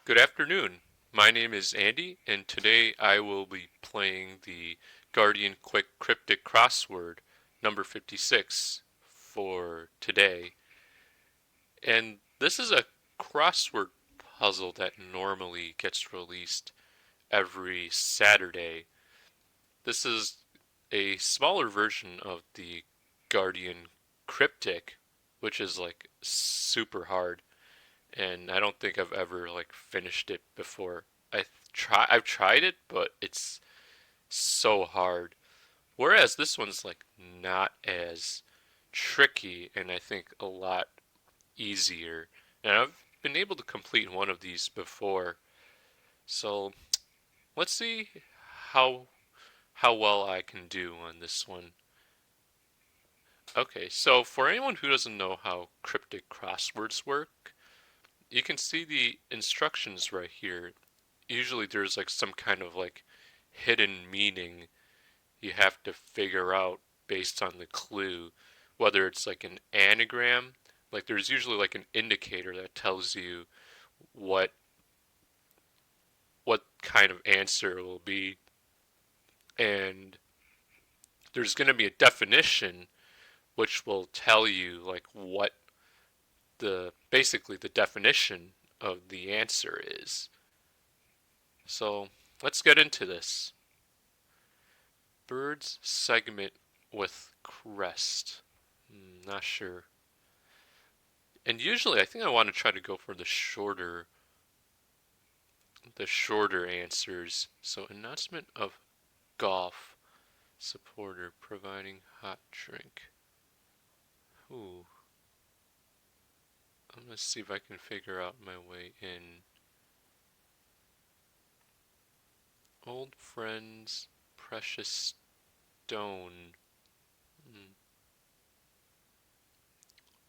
Good afternoon. My name is Andy, and today I will be playing the Guardian Quick Cryptic Crossword number 56 for today. And this is a crossword puzzle that normally gets released every Saturday. This is a smaller version of the Guardian Cryptic, which is like super hard, and I don't think I've ever like finished it before. I've tried it, but it's so hard. Whereas this one's like not as tricky and I think a lot easier. And I've been able to complete one of these before. So let's see how how well I can do on this one. Okay, so for anyone who doesn't know how cryptic crosswords work, you can see the instructions right here. Usually there's like some kind of like hidden meaning you have to figure out based on the clue, whether it's like an anagram, like there's usually like an indicator that tells you what what kind of answer it will be, and there's going to be a definition which will tell you like what the basically the definition of the answer is. So let's get into this. Birds segment with crest. Not sure. And usually I think I want to try to go for the shorter answers. So announcement of golf supporter providing hot drink. Ooh. I'm gonna see if I can figure out my way in. Old friends, precious stone. Hmm.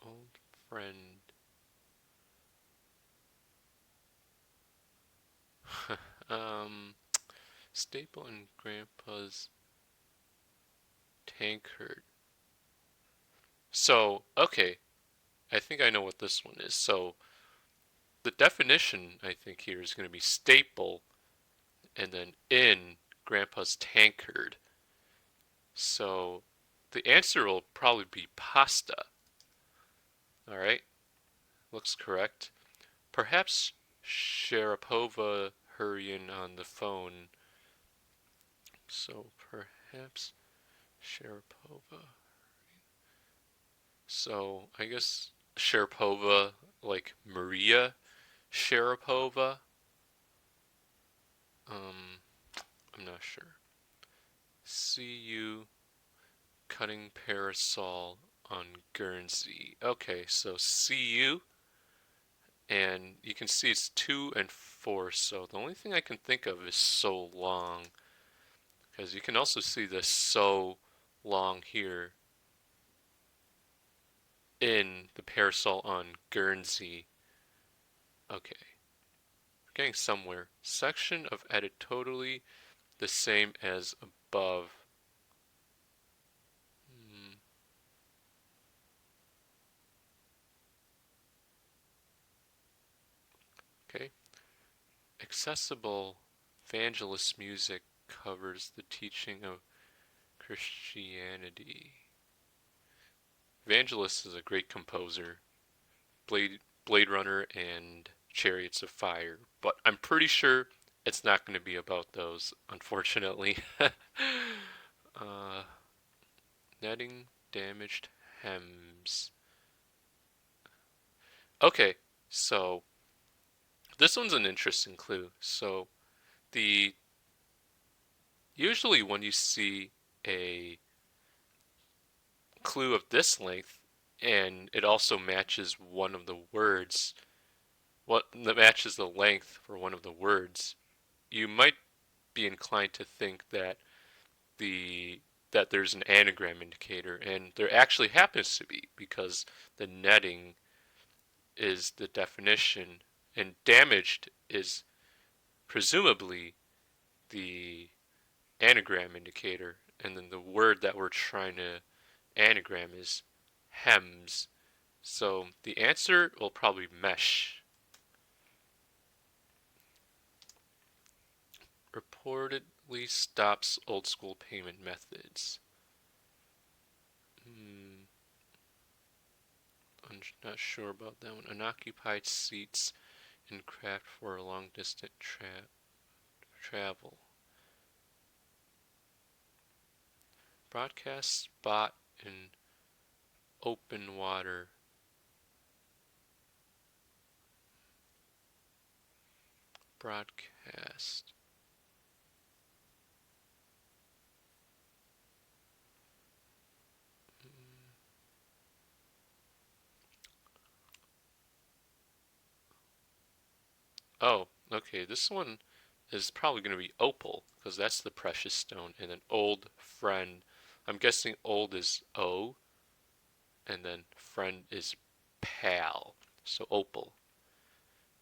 Old friend. um, staple in grandpa's tankard. So, okay, I think I know what this one is. So, the definition I think here is going to be staple and then in grandpa's tankard. So, the answer will probably be pasta. All right, looks correct. Perhaps Sharapova hurrying on the phone. So, perhaps Sharapova. So, I guess Sharapova, like Maria Sharapova. Um, I'm not sure. See you cutting parasol on Guernsey. Okay, so see you, and you can see it's 2 and 4. So the only thing I can think of is so long, because you can also see the so long here in the parasol on Guernsey. Okay, we're getting somewhere. Section of edit totally the same as above. Hmm, okay. Accessible evangelist music covers the teaching of Christianity. Evangelist is a great composer. Blade Runner and Chariots of Fire, but I'm pretty sure it's not going to be about those, unfortunately. uh, netting damaged hems. Okay, so this one's an interesting clue. So the usually when you see a clue of this length and it also matches one of the words, what that matches the length for one of the words, you might be inclined to think that the that there's an anagram indicator, and there actually happens to be because the netting is the definition, and damaged is presumably the anagram indicator, and then the word that we're trying to anagram is hems. So the answer will probably mesh. reportedly stops old school payment methods. I'm not sure about that one. Unoccupied seats in craft for a long distance travel. Broadcast spot in open water. Broadcast. Oh, okay. This one is probably going to be opal because that's the precious stone, and then old friend. I'm guessing old is O, and then friend is pal. So opal.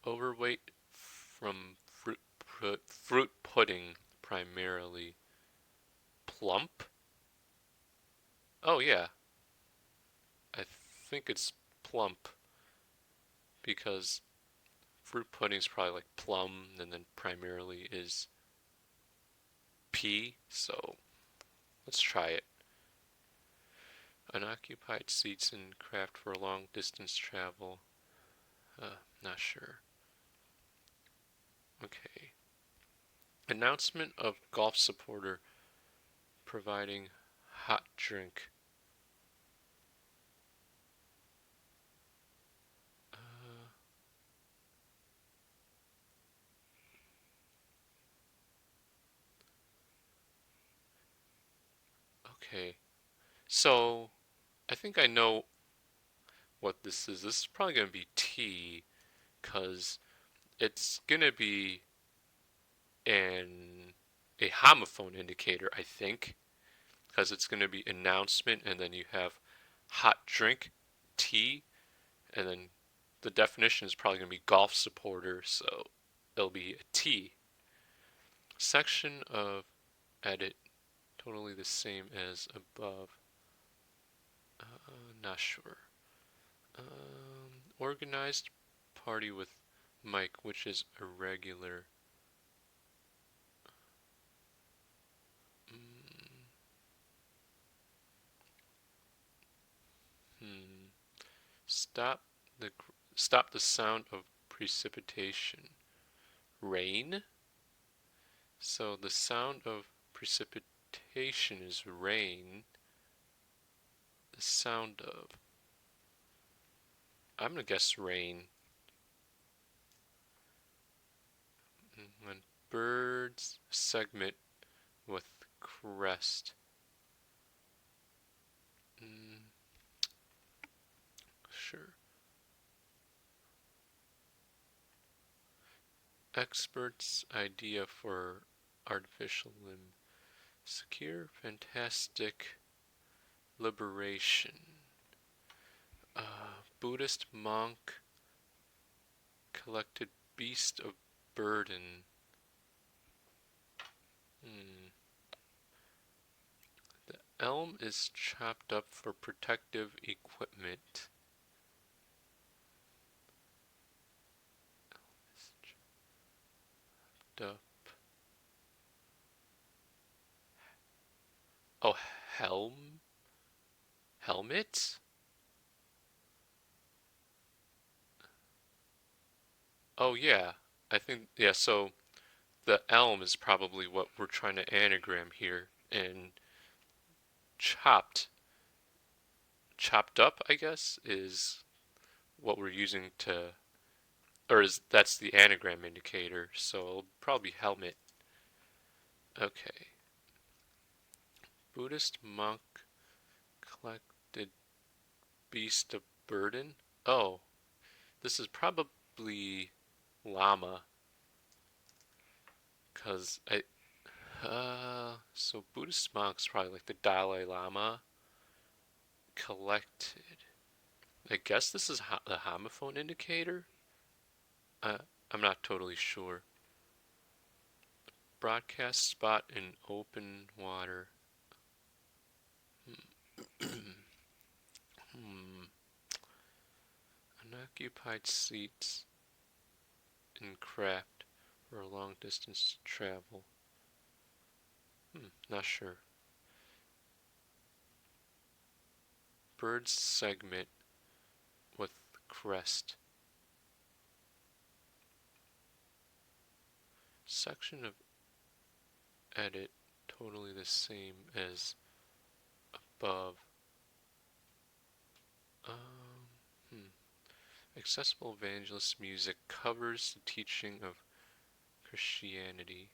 Overweight from fruit pudding primarily. Plump? Oh yeah, I think it's plump because fruit pudding is probably like plum, and then primarily is P. So let's try it. Unoccupied seats in craft for long distance travel. Not sure. Okay. Announcement of golf supporter providing hot drink. Uh, okay. So I think I know what this is. This is probably going to be tea because it's going to be an a homophone indicator, I think, because it's going to be announcement and then you have hot drink, tea, and then the definition is probably going to be golf supporter, so it'll be a T. Section of edit, totally the same as above. Not sure. Organized party with Mike, which is irregular. Mm, hmm. Stop the stop the sound of precipitation. Rain. So the sound of precipitation is rain. The sound of. I'm gonna guess rain. When birds segment with crest. Mm, sure. Experts' idea for artificial limb. Secure, fantastic liberation. Buddhist monk collected beast of burden. Hmm. The elm is chopped up for protective equipment. Chopped up. Oh, helm? Helmet? Oh, yeah. I think, yeah, so the elm is probably what we're trying to anagram here. And chopped, chopped up, I guess, is what we're using to, or is that's the anagram indicator, so it'll probably helmet. Okay. Buddhist monk collected beast of burden. Oh, this is probably llama, cause so Buddhist monks probably like the Dalai Lama collected. I guess this is the homophone indicator. Uh, I'm not totally sure. Broadcast spot in open water. Hmm. Unoccupied seats in craft for a long distance travel. Not sure. Bird segment with crest. Section of edit totally the same as above. Um, hmm. Accessible evangelist music covers the teaching of Christianity.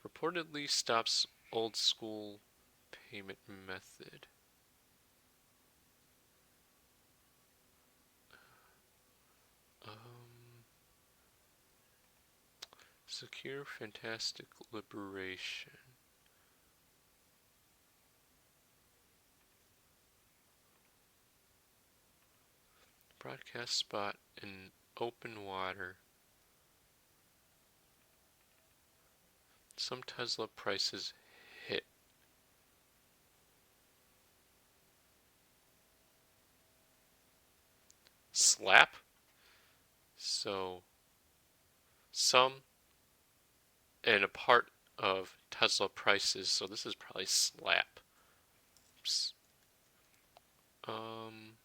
Reportedly stops old school payment method. Um, Secure fantastic liberation. Broadcast spot in open water. Some Tesla prices hit. Slap? So, some and a part of Tesla prices, so this is probably slap. Oops. Um,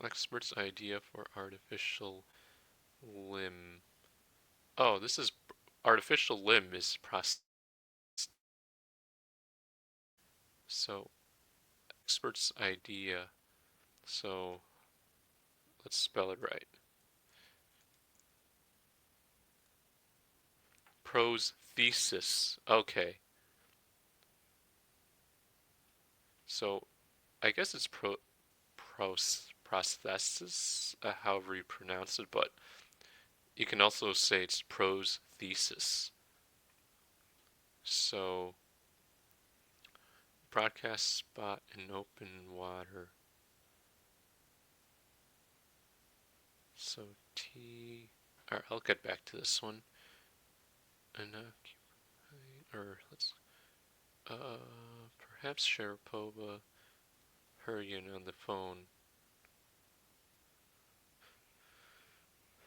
Expert's idea for artificial limb. Oh, this is artificial limb is prosthetic. So, expert's idea. So, let's spell it right. Prose thesis. Okay. So, I guess it's prosthesis, however you pronounce it, but you can also say it's prose thesis. So, broadcast spot in open water. So T. Alright, I'll get back to this one. Or let's. Perhaps Sharapova Hurrian on the phone.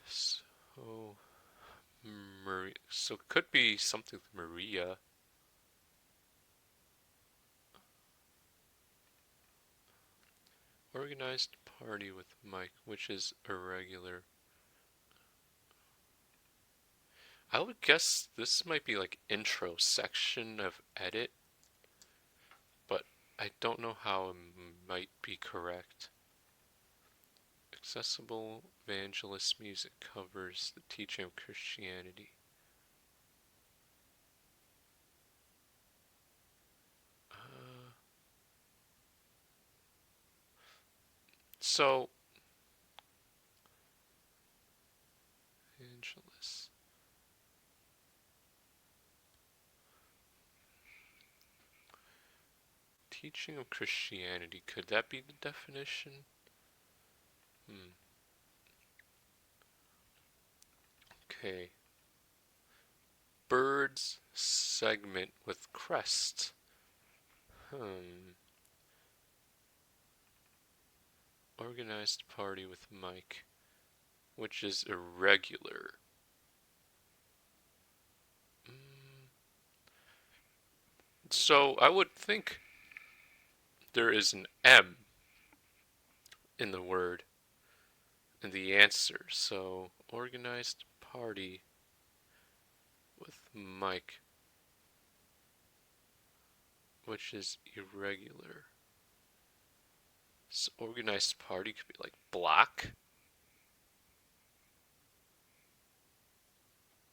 So Maria. So it could be something with Maria. Organized party with Mike, which is irregular. I would guess this might be like intro section of edit, but I don't know how it might be correct. Accessible evangelist music covers the teaching of Christianity. Uh, so, evangelist. Teaching of Christianity. Could that be the definition? Hmm. Okay. Birds segment with crest. Hmm. Organized party with Mike, which is irregular. Mm. So I would think there is an M in the word in the answer. So organized party with Mike, which is irregular. So organized party could be like block.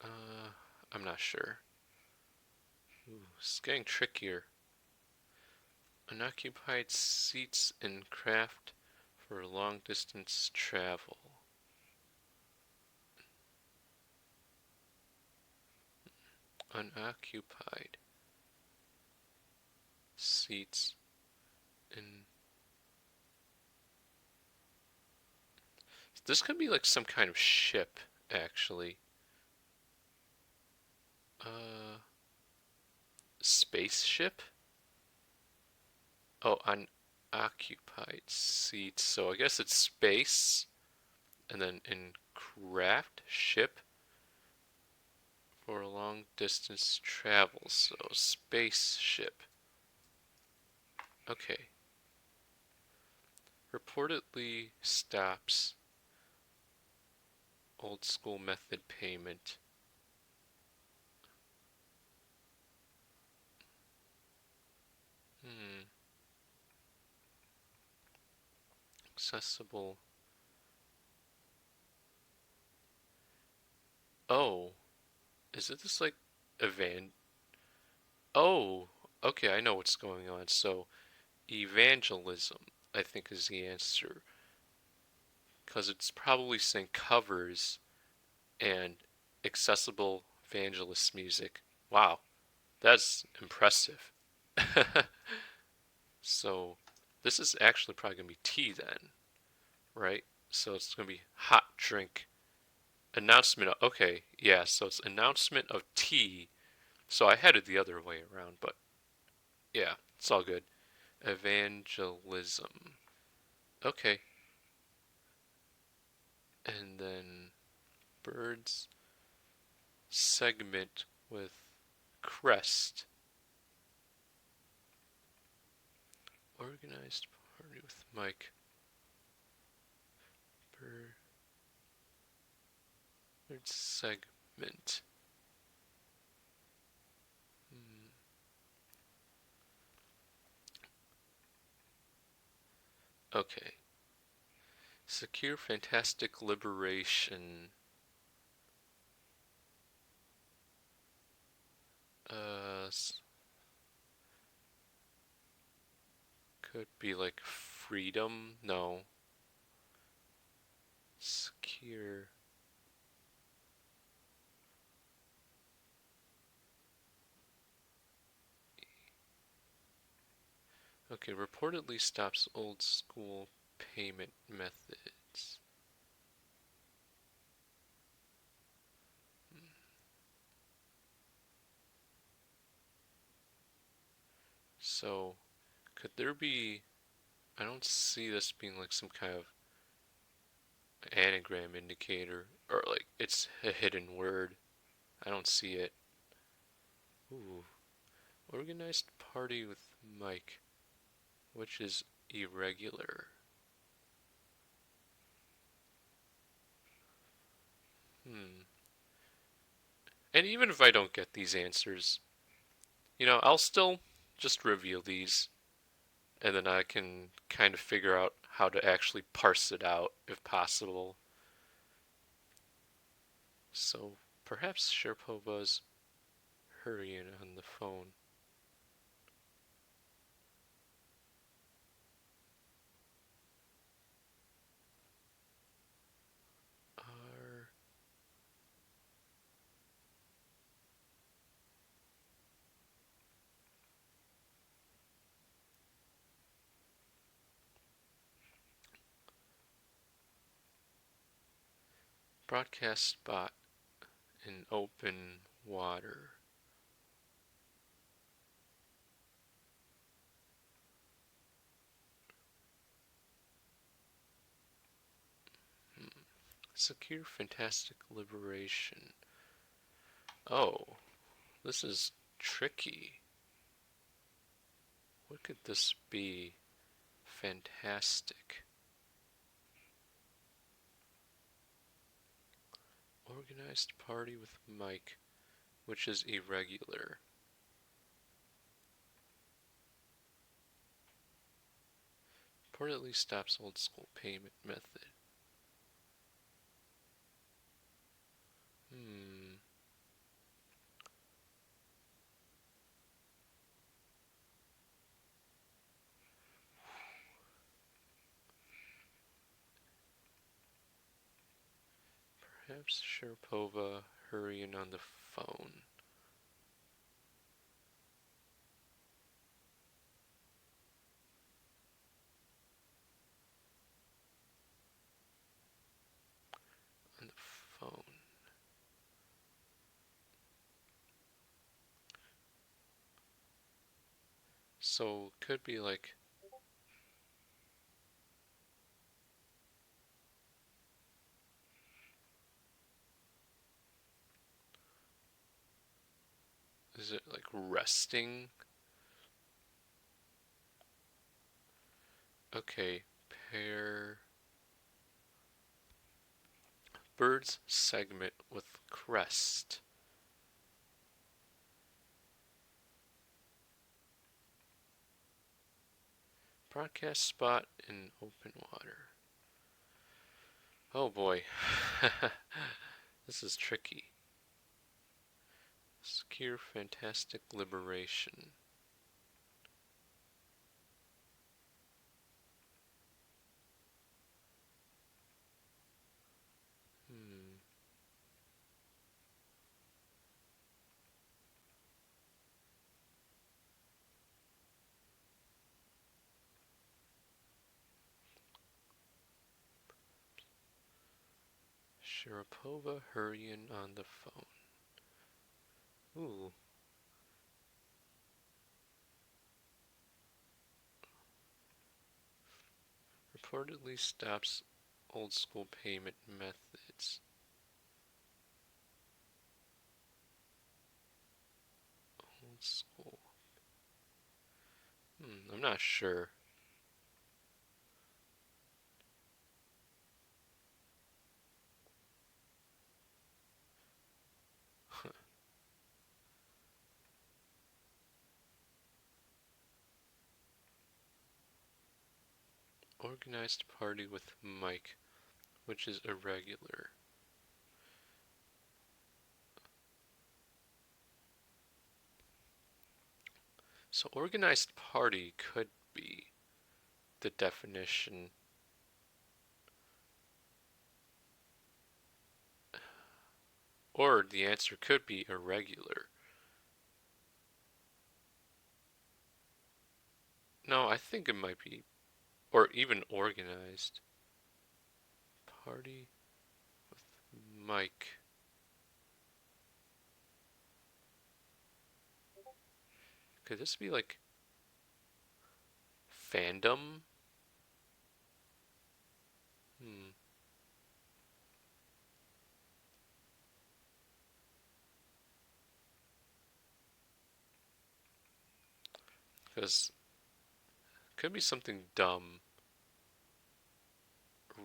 Uh, I'm not sure. Ooh, it's getting trickier. Unoccupied seats in craft for long distance travel. Unoccupied seats in. This could be like some kind of ship, actually. Uh, Spaceship? Oh, unoccupied seats. So I guess it's space, and then in craft, ship. for a long distance travel. So, spaceship. Okay. Reportedly stops old school method payment. Hmm. Accessible. Oh, is it this like event? Oh, okay, I know what's going on. So, evangelism, I think, is the answer. Because it's probably saying covers and accessible evangelist music. Wow, that's impressive. So, this is actually probably going to be tea then, right? So, it's going to be hot drink. Announcement of, okay, yeah, so it's announcement of tea. So I had it the other way around, but yeah, it's all good. Evangelism. Okay. And then birds segment with crest. Organized party with Mike. Bird segment. Hmm. Okay. Secure fantastic liberation. Uh, could be like freedom. No. Secure. Okay, reportedly stops old school payment methods. So, could there be? I don't see this being like some kind of anagram indicator or like it's a hidden word. I don't see it. Ooh, organized party with Mike, which is irregular. Hmm. And even if I don't get these answers, I'll still just reveal these and then I can kind of figure out how to actually parse it out if possible. So perhaps Sharpova's hurrying on the phone. Our broadcast spot in open water. Hmm. Secure fantastic liberation. Oh, this is tricky. What could this be? Fantastic. Organized party with Mike, which is irregular. Reportedly stops old school payment method. Hmm. Perhaps Sharapova hurrying on the phone. On the phone. So could be like Is it like resting? Okay, pair birds segment with crest. Broadcast spot in open water. Oh boy. This is tricky. Secure fantastic liberation. Hmm. Sharapova hurrying on the phone. Ooh. Reportedly stops old school payment methods. Old school. I'm not sure. Organized party with Mike, which is irregular. So organized party could be the definition. Or the answer could be irregular. No, I think it might be, or even organized. Party with Mike. Could this be like fandom? Hmm. Because it could be something dumb.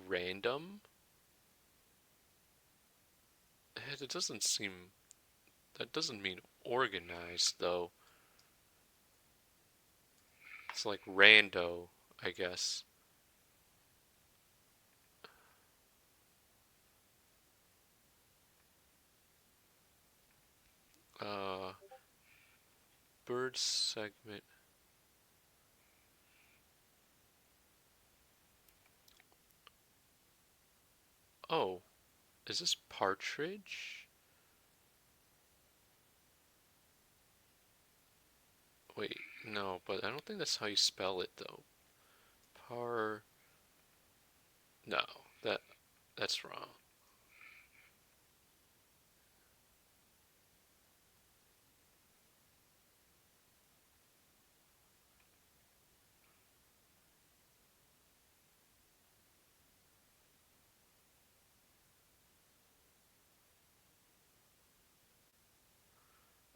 Random? It doesn't seem. That doesn't mean organized, though. It's like rando, I guess. Uh, bird segment. Oh, is this partridge? Wait, no, but I don't think that's how you spell it though. Par. No, that's wrong.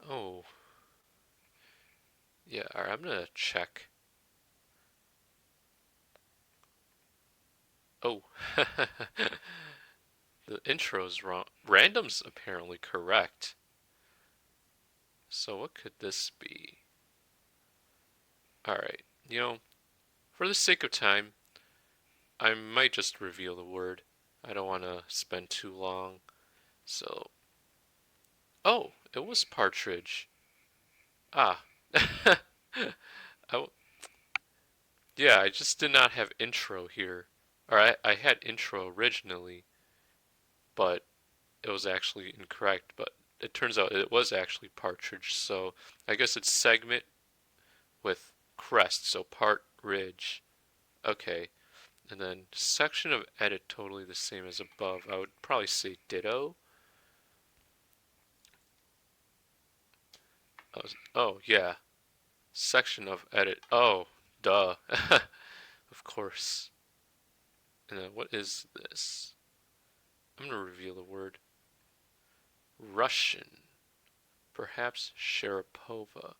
Oh, yeah. All right, I'm gonna check. Oh, the intro's wrong. Random's apparently correct. So what could this be? All right, for the sake of time, I might just reveal the word. I don't want to spend too long. So, oh, it was partridge. Ah. I, yeah, I just did not have intro here. Or I had intro originally, but it was actually incorrect. But it turns out it was actually partridge. So I guess it's segment with crest. So part ridge. Okay. And then section of edit totally the same as above. I would probably say ditto. Oh yeah. Section of edit. Oh, duh. Of course. And then what is this? I'm gonna reveal the word Russian. Perhaps Sharapova.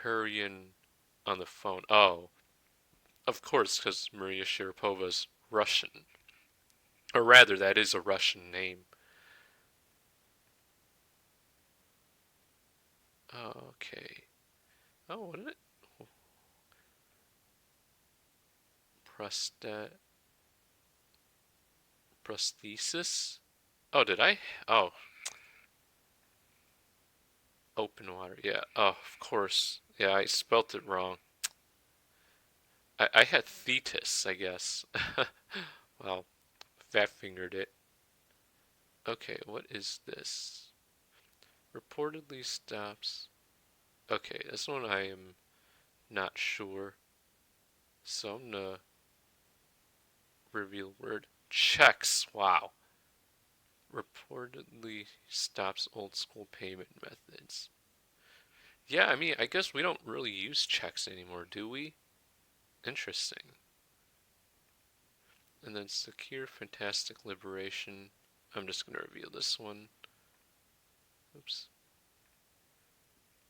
Hurrian on the phone. Oh, of course, because Maria Sharapova's Russian. Or rather, that is a Russian name. Okay. Oh, what is it? Prostat prosthesis? Oh, did I? Oh, open water. Yeah. Oh, of course. Yeah, I spelt it wrong. I had thetis, I guess. Well, fat fingered it. Okay, what is this? Reportedly stops. Okay, this one I am not sure. So I'm gonna reveal word. Checks. Wow. Reportedly stops old school payment methods. Yeah, I mean, I guess we don't really use checks anymore, do we? Interesting. And then secure fantastic liberation. I'm just gonna reveal this one. Oops.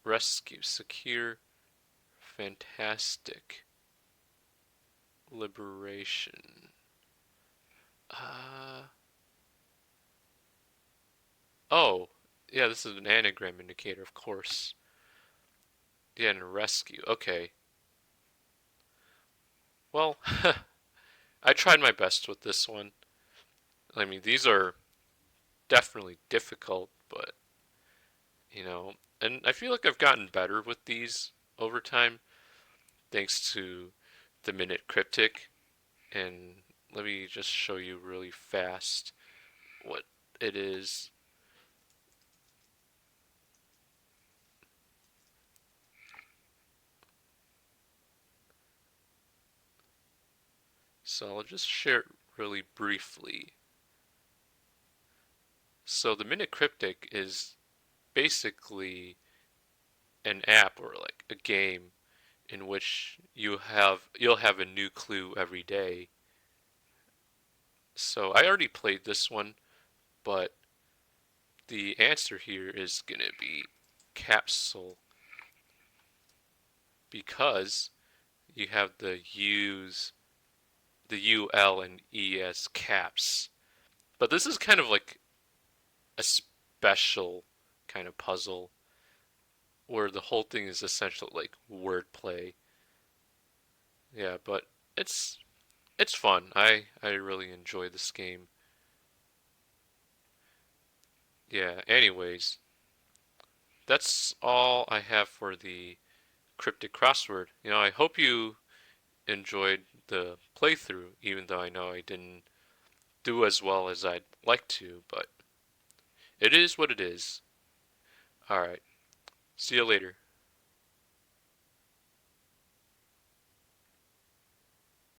Rescue secure fantastic liberation. Uh oh. Yeah, this is an anagram indicator, of course. Yeah, and rescue. Okay. Well, I tried my best with this one. I mean, these are definitely difficult, but and I feel like I've gotten better with these over time thanks to the minute cryptic. And let me just show you really fast what it is. So I'll just share it really briefly. So the minute cryptic is basically an app or like a game in which you'll have a new clue every day. So I already played this one, but the answer here is gonna be capsule because you have the U, L, and E as caps. But this is kind of like a special kind of puzzle where the whole thing is essentially like wordplay. Yeah, but it's fun. I really enjoy this game. Yeah, anyways, that's all I have for the cryptic crossword. I hope you enjoyed the playthrough, even though I know I didn't do as well as I'd like to, but it is what it is. Alright, see you later.